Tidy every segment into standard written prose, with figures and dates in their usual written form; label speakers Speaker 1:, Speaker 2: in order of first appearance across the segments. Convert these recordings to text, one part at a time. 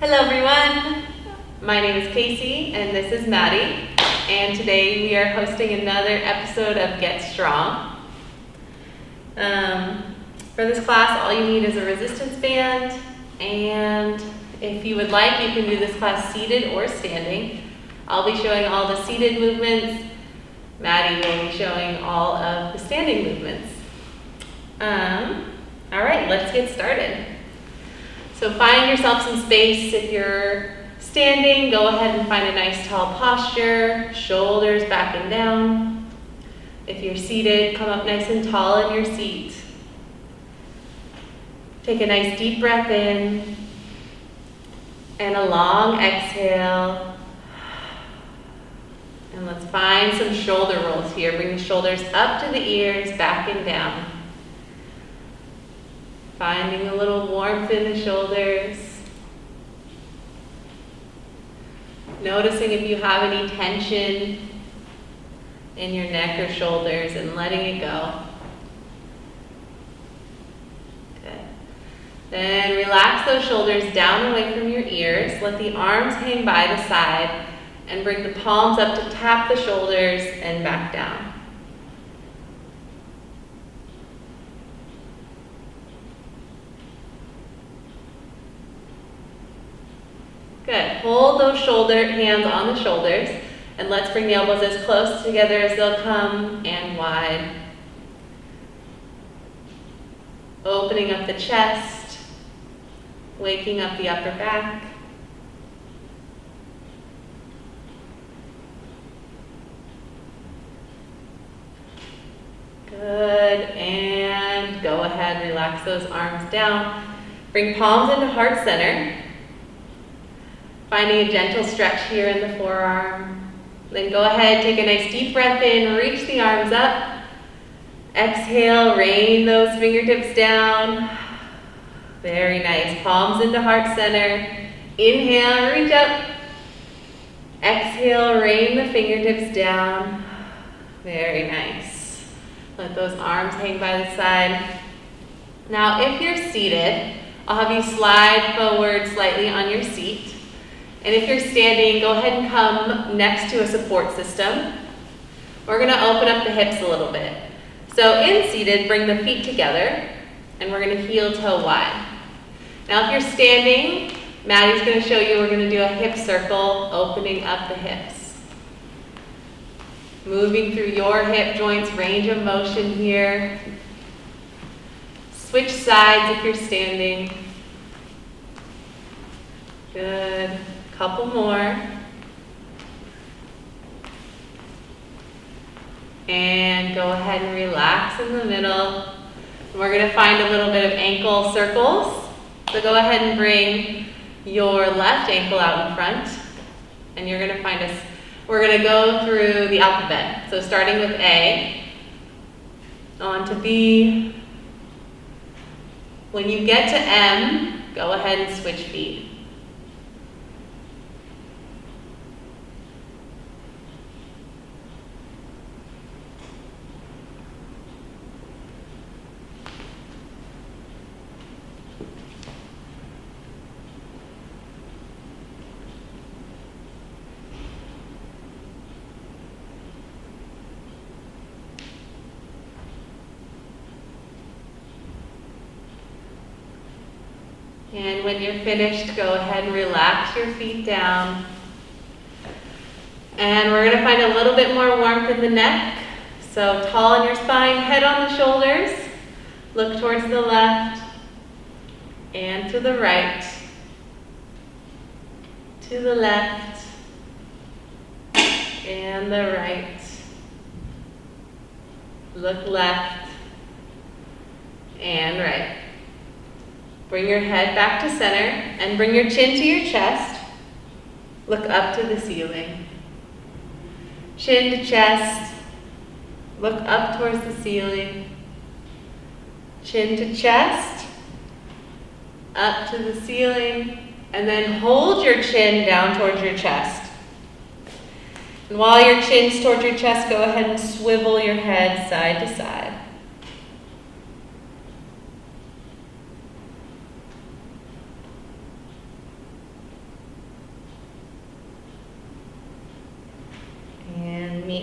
Speaker 1: Hello everyone, my name is Casey and this is Maddie, and today we are hosting another episode of Get Strong. For this class, all you need is a resistance band, and if you would like, you can do this class seated or standing. I'll be showing all the seated movements. Maddie will be showing all of the standing movements. All right, let's get started. So find yourself some space. If you're standing, go ahead and find a nice tall posture, shoulders back and down. If you're seated, come up nice and tall in your seat. Take a nice deep breath in and a long exhale. And let's find some shoulder rolls here. Bring the shoulders up to the ears, back and down. Finding a little warmth in the shoulders. Noticing if you have any tension in your neck or shoulders and letting it go. Good. Then relax those shoulders down away from your ears. Let the arms hang by the side and bring the palms up to tap the shoulders and back down. Good. Hold those hands on the shoulders, and let's bring the elbows as close together as they'll come and wide. Opening up the chest, waking up the upper back. Good, and go ahead, relax those arms down. Bring palms into heart center. Finding a gentle stretch here in the forearm. Then go ahead, take a nice deep breath in, reach the arms up. Exhale, rain those fingertips down. Very nice. Palms into heart center. Inhale, reach up. Exhale, rain the fingertips down. Very nice. Let those arms hang by the side. Now, if you're seated, I'll have you slide forward slightly on your seat. And if you're standing, go ahead and come next to a support system. We're going to open up the hips a little bit. So in seated, bring the feet together, and we're going to heel toe wide. Now if you're standing, Maddie's going to show you, we're going to do a hip circle, opening up the hips. Moving through your hip joints, range of motion here. Switch sides if you're standing. Good. Couple more. And go ahead and relax in the middle. We're going to find a little bit of ankle circles. So go ahead and bring your left ankle out in front. And you're going to find we're going to go through the alphabet. So starting with A, on to B. When you get to M, go ahead and switch feet. And when you're finished, go ahead and relax your feet down. And we're going to find a little bit more warmth in the neck. So tall in your spine, head on the shoulders. Look towards the left and to the right. To the left and the right. Look left and right. Bring your head back to center and bring your chin to your chest. Look up to the ceiling. Chin to chest. Look up towards the ceiling. Chin to chest. Up to the ceiling. And then hold your chin down towards your chest. And while your chin's towards your chest, go ahead and swivel your head side to side.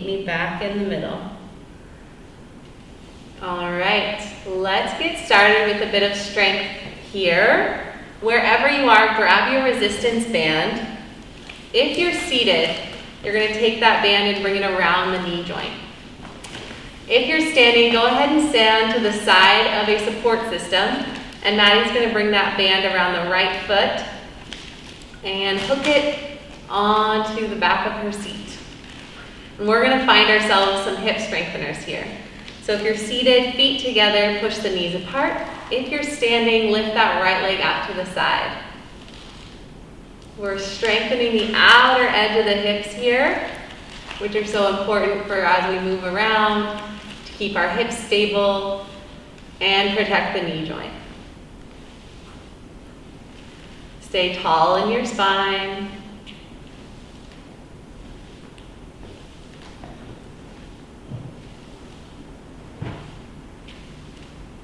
Speaker 1: meet me back in the middle. All right, let's get started with a bit of strength here. Wherever you are, grab your resistance band. If you're seated, you're going to take that band and bring it around the knee joint. If you're standing, go ahead and stand to the side of a support system, and Maddie's going to bring that band around the right foot and hook it onto the back of her seat. And we're going to find ourselves some hip strengtheners here. So if you're seated, feet together, push the knees apart. If you're standing, lift that right leg out to the side. We're strengthening the outer edge of the hips here, which are so important for as we move around, to keep our hips stable and protect the knee joint. Stay tall in your spine.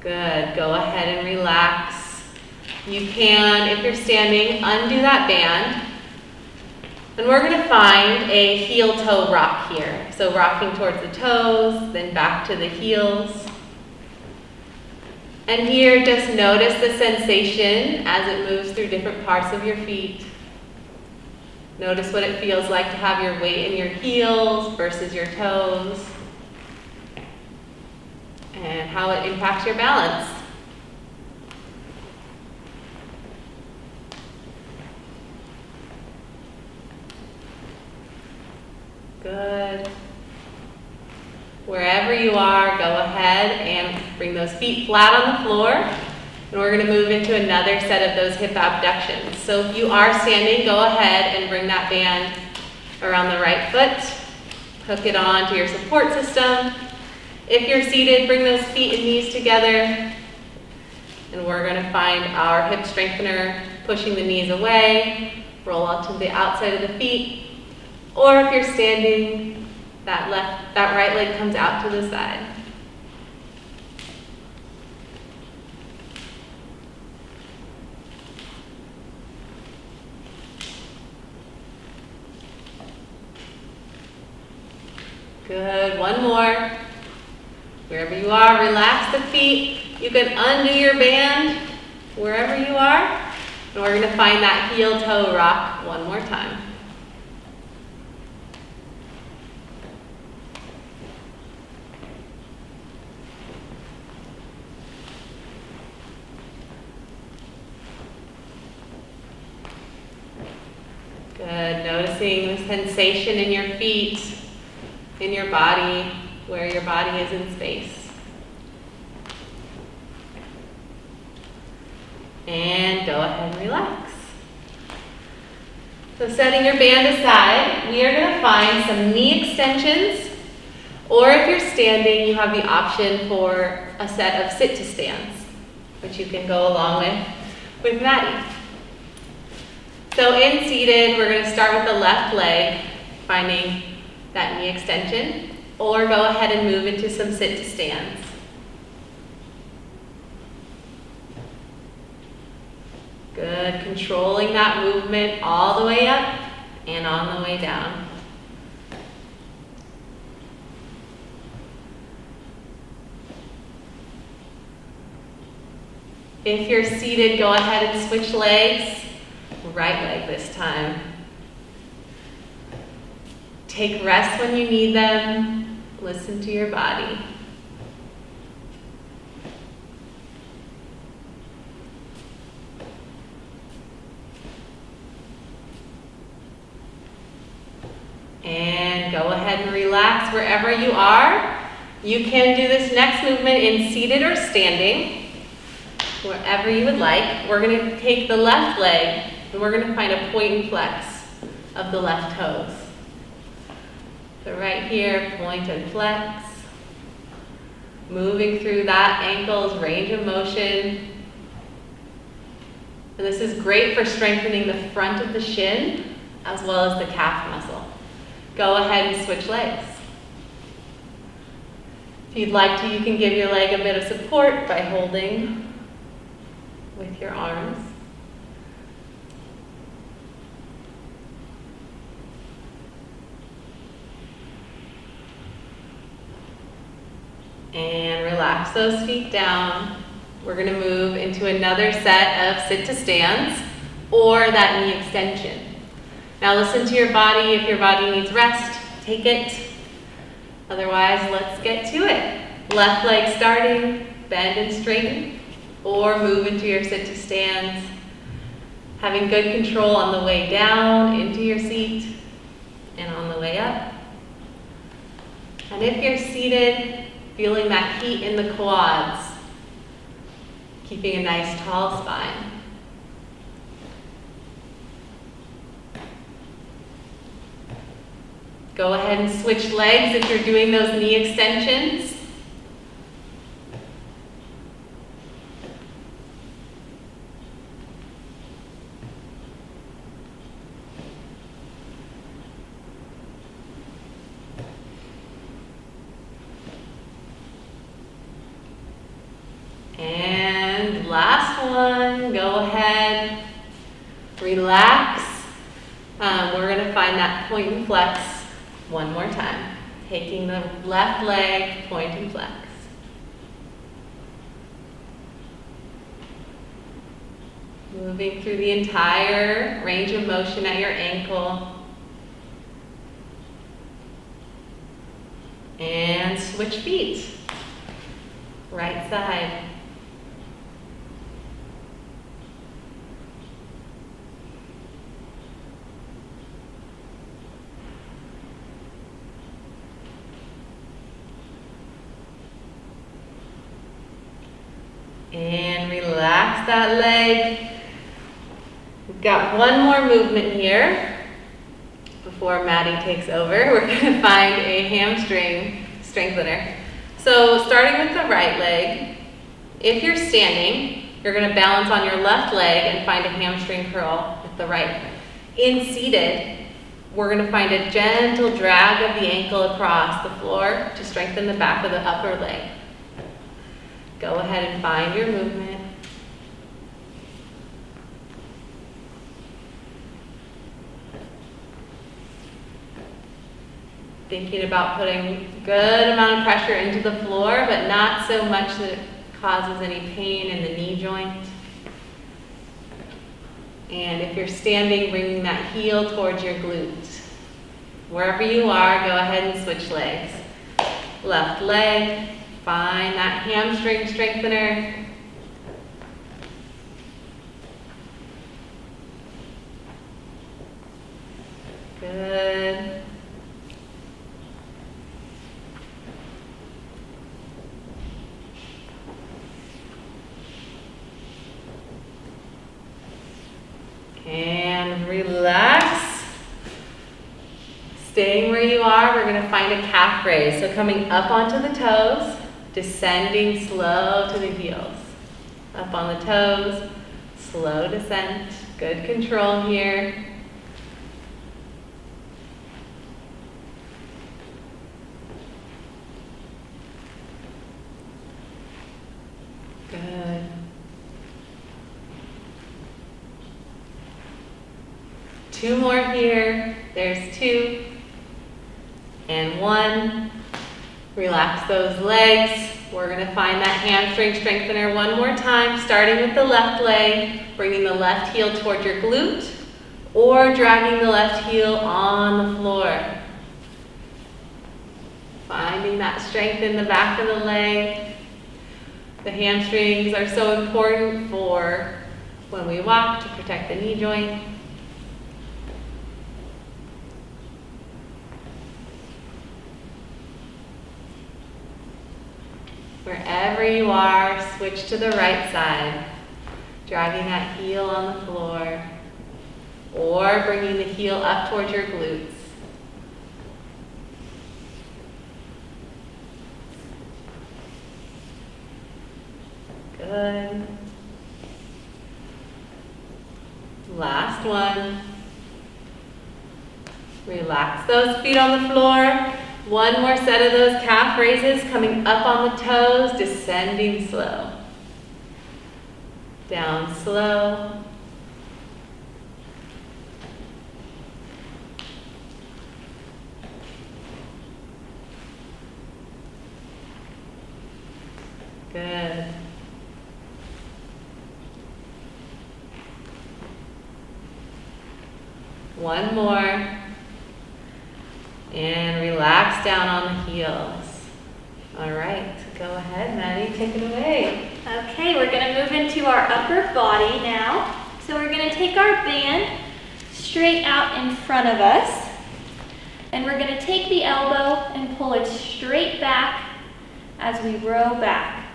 Speaker 1: Good, go ahead and relax. You can, if you're standing, undo that band. And we're going to find a heel-toe rock here. So rocking towards the toes, then back to the heels. And here, just notice the sensation as it moves through different parts of your feet. Notice what it feels like to have your weight in your heels versus your toes. And how it impacts your balance. Good. Wherever you are, go ahead and bring those feet flat on the floor. And we're going to move into another set of those hip abductions. So if you are standing, go ahead and bring that band around the right foot. Hook it on to your support system. If you're seated, bring those feet and knees together. And we're going to find our hip strengthener, pushing the knees away. Roll out to the outside of the feet. Or if you're standing, that right leg comes out to the side. Good, one more. Wherever you are, relax the feet. You can undo your band wherever you are. And we're going to find that heel-toe rock one more time. Good, noticing the sensation in your feet, in your body, where your body is in space. And go ahead and relax. So setting your band aside, we are going to find some knee extensions, or if you're standing, you have the option for a set of sit-to-stands, which you can go along with Maddie. So in seated, we're going to start with the left leg, finding that knee extension. Or go ahead and move into some sit-to-stands. Good, controlling that movement all the way up and on the way down. If you're seated, go ahead and switch legs. Right leg this time. Take rest when you need them. Listen to your body. And go ahead and relax wherever you are. You can do this next movement in seated or standing, wherever you would like. We're going to take the left leg and we're going to find a point and flex of the left toes. So right here, point and flex. Moving through that ankle's range of motion. And this is great for strengthening the front of the shin as well as the calf muscle. Go ahead and switch legs. If you'd like to, you can give your leg a bit of support by holding with your arms. And relax those feet down. We're gonna move into another set of sit to stands or that knee extension. Now listen to your body. If your body needs rest, take it. Otherwise, let's get to it. Left leg starting, bend and straighten, or move into your sit to stands. Having good control on the way down into your seat and on the way up. And if you're seated, feeling that heat in the quads, keeping a nice tall spine. Go ahead and switch legs if you're doing those knee extensions. And last one, go ahead, relax. We're gonna find that point and flex one more time. Taking the left leg, point and flex. Moving through the entire range of motion at your ankle. And switch feet. Right side. And relax that leg. We've got one more movement here before Maddie takes over. We're going to find a hamstring strengthener. So starting with the right leg, if you're standing, you're going to balance on your left leg and find a hamstring curl with the right. In seated, we're going to find a gentle drag of the ankle across the floor to strengthen the back of the upper leg. Go ahead and find your movement. Thinking about putting a good amount of pressure into the floor, but not so much that it causes any pain in the knee joint. And if you're standing, bringing that heel towards your glutes. Wherever you are, go ahead and switch legs. Left leg. Find that hamstring strengthener. Good. And relax. Staying where you are, we're going to find a calf raise. So coming up onto the toes. Descending slow to the heels. Up on the toes, slow descent. Good control here. Good. Two more here. There's two. And one. Relax those legs. We're going to find that hamstring strengthener one more time, starting with the left leg, bringing the left heel toward your glute, or dragging the left heel on the floor. Finding that strength in the back of the leg. The hamstrings are so important for when we walk to protect the knee joint. Wherever you are, switch to the right side, dragging that heel on the floor, or bringing the heel up towards your glutes. Good. Last one. Relax those feet on the floor. One more set of those calf raises, coming up on the toes, descending slow. Down slow. One more. And relax down on the heels. All right, go ahead, Maddie, take it away.
Speaker 2: Okay, we're going to move into our upper body now. So we're going to take our band straight out in front of us. And we're going to take the elbow and pull it straight back as we row back.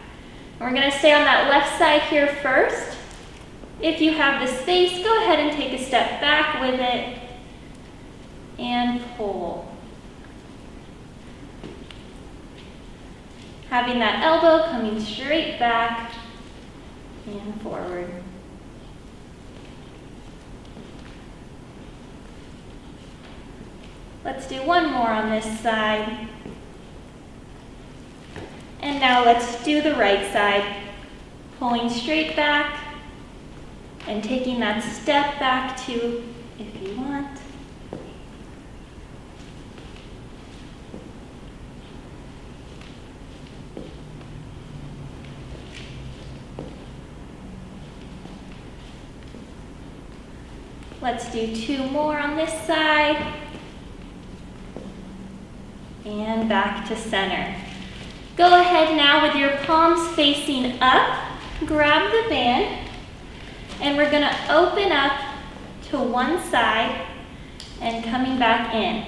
Speaker 2: And we're going to stay on that left side here first. If you have the space, go ahead and take a step back with it and pull. Having that elbow coming straight back and forward. Let's do one more on this side. And now let's do the right side. Pulling straight back and taking that step back too, if you want. Let's do two more on this side. And back to center. Go ahead now with your palms facing up. Grab the band. And we're going to open up to one side and coming back in.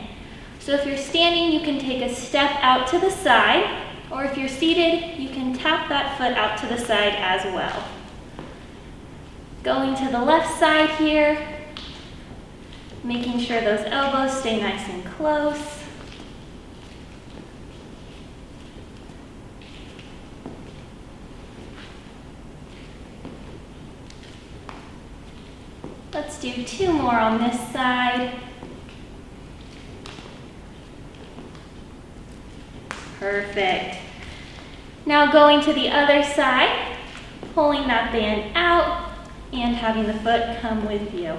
Speaker 2: So if you're standing, you can take a step out to the side. Or if you're seated, you can tap that foot out to the side as well. Going to the left side here. Making sure those elbows stay nice and close. Let's do two more on this side. Perfect. Now going to the other side, pulling that band out and having the foot come with you.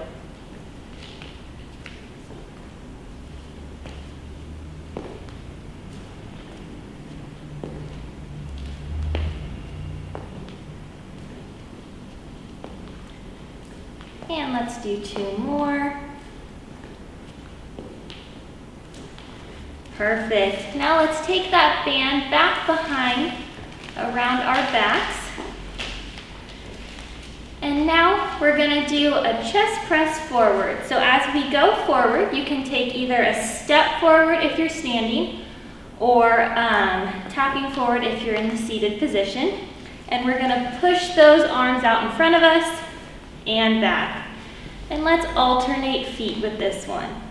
Speaker 2: And let's do two more. Perfect. Now let's take that band back behind around our backs. And now we're going to do a chest press forward. So as we go forward, you can take either a step forward if you're standing or tapping forward if you're in the seated position. And we're going to push those arms out in front of us and back. And let's alternate feet with this one.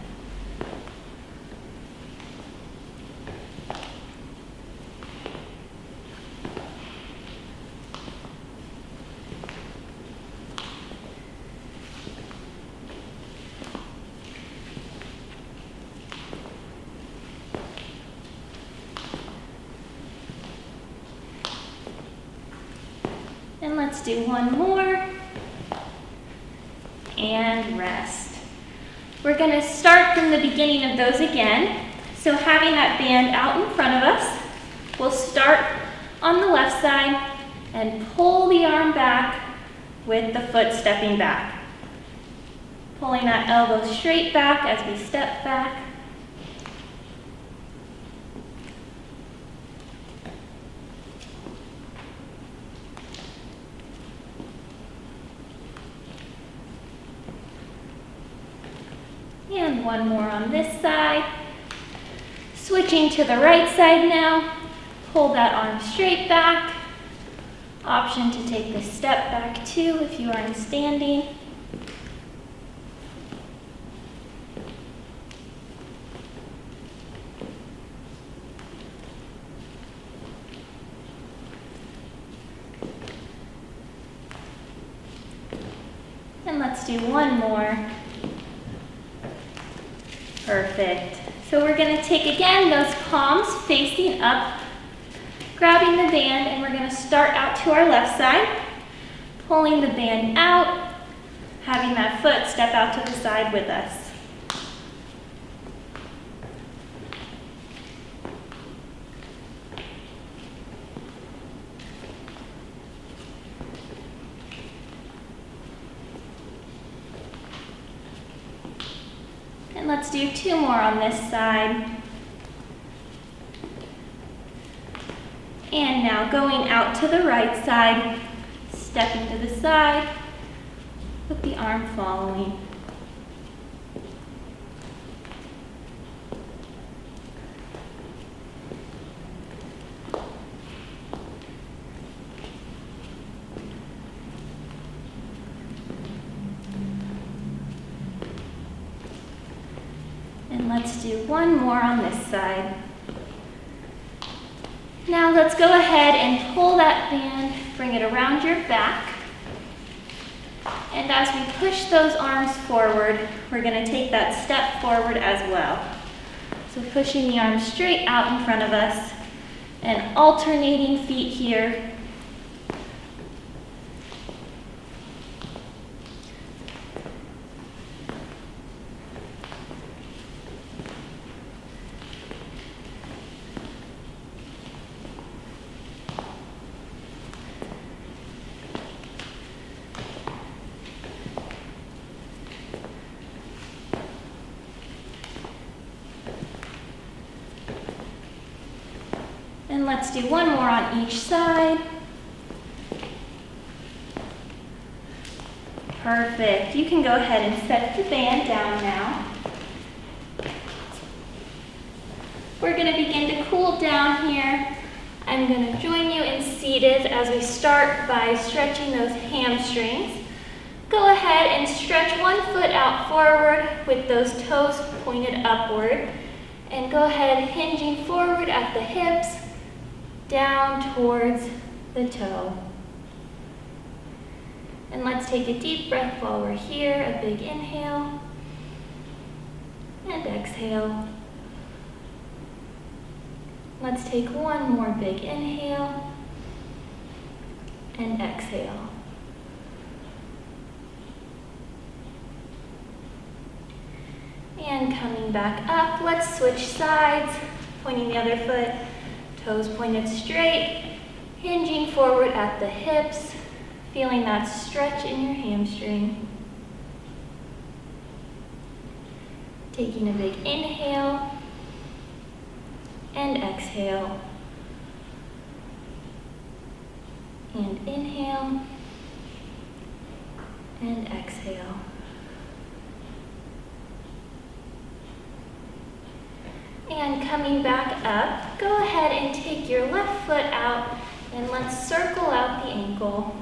Speaker 2: And let's do one more. And rest. We're going to start from the beginning of those again. So having that band out in front of us, we'll start on the left side and pull the arm back with the foot stepping back. Pulling that elbow straight back as we step back. And one more on this side. Switching to the right side now. Pull that arm straight back. Option to take the step back too if you are in standing. And let's do one more. Perfect. So we're going to take again those palms facing up, grabbing the band, and we're going to start out to our left side, pulling the band out, having that foot step out to the side with us. And let's do 2 more on this side. And now going out to the right side, stepping to the side with the arm following. And let's do 1 more on this side. Now let's go ahead and pull that band, bring it around your back. And as we push those arms forward, we're going to take that step forward as well. So pushing the arms straight out in front of us and alternating feet here. And let's do 1 more on each side. Perfect. You can go ahead and set the band down now. We're going to begin to cool down here. I'm going to join you in seated as we start by stretching those hamstrings. Go ahead and stretch 1 foot out forward with those toes pointed upward. And go ahead hinging forward at the hips, down towards the toe. And let's take a deep breath while we're here. A big inhale and exhale. Let's take 1 more big inhale and exhale. And coming back up, let's switch sides, pointing the other foot. Toes pointed straight, hinging forward at the hips, feeling that stretch in your hamstring. Taking a big inhale and exhale. And inhale and exhale. And coming back up, go ahead and take your left foot out and let's circle out the ankle.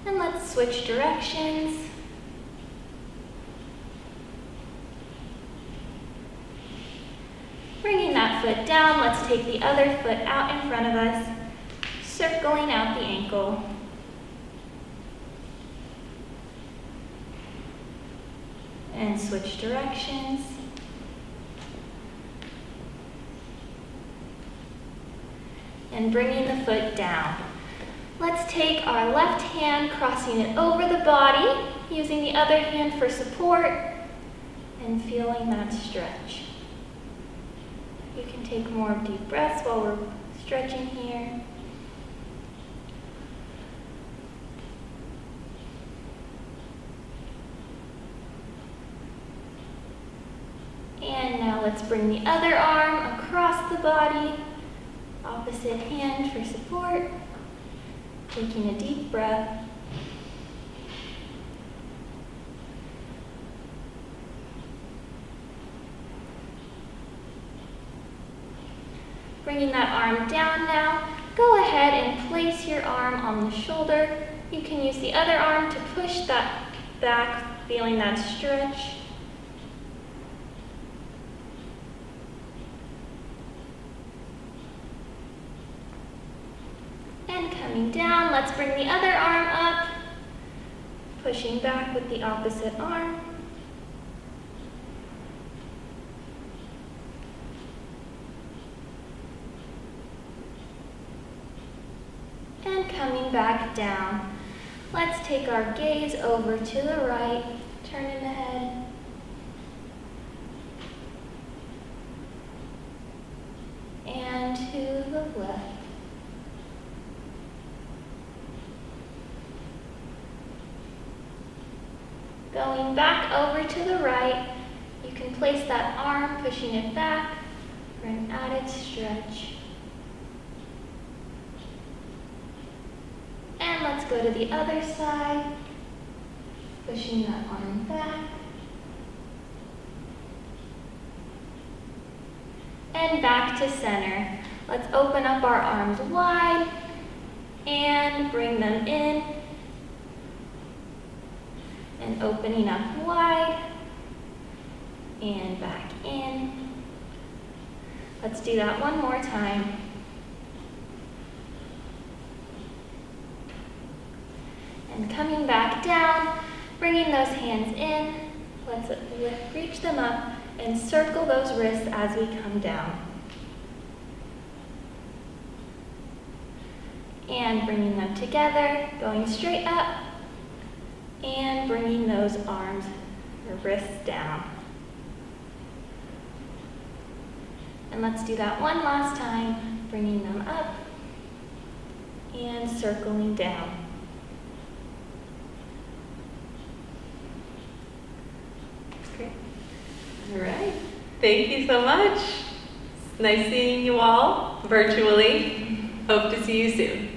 Speaker 2: And let's switch directions. Bringing that foot down, let's take the other foot out in front of us, circling out the ankle. And switch directions. And bringing the foot down. Let's take our left hand, crossing it over the body, using the other hand for support, and feeling that stretch. You can take more deep breaths while we're stretching here. And now let's bring the other arm across the body, opposite hand for support. Taking a deep breath. Bringing that arm down now, go ahead and place your arm on the shoulder. You can use the other arm to push that back, feeling that stretch. And coming down, let's bring the other arm up, pushing back with the opposite arm. And coming back down. Let's take our gaze over to the right, turning the head. And to the left. Going back over to the right, you can place that arm, pushing it back for an added stretch. And let's go to the other side, pushing that arm back. And back to center. Let's open up our arms wide and bring them in. And opening up wide and back in. Let's do that one more time. And coming back down, bringing those hands in. Let's reach them up and circle those wrists as we come down. And bringing them together, going straight up, and bringing those arms or wrists down. And let's do that one last time, bringing them up and circling down.
Speaker 1: Great. All right. Thank you so much. It's nice seeing you all virtually. Hope to see you soon.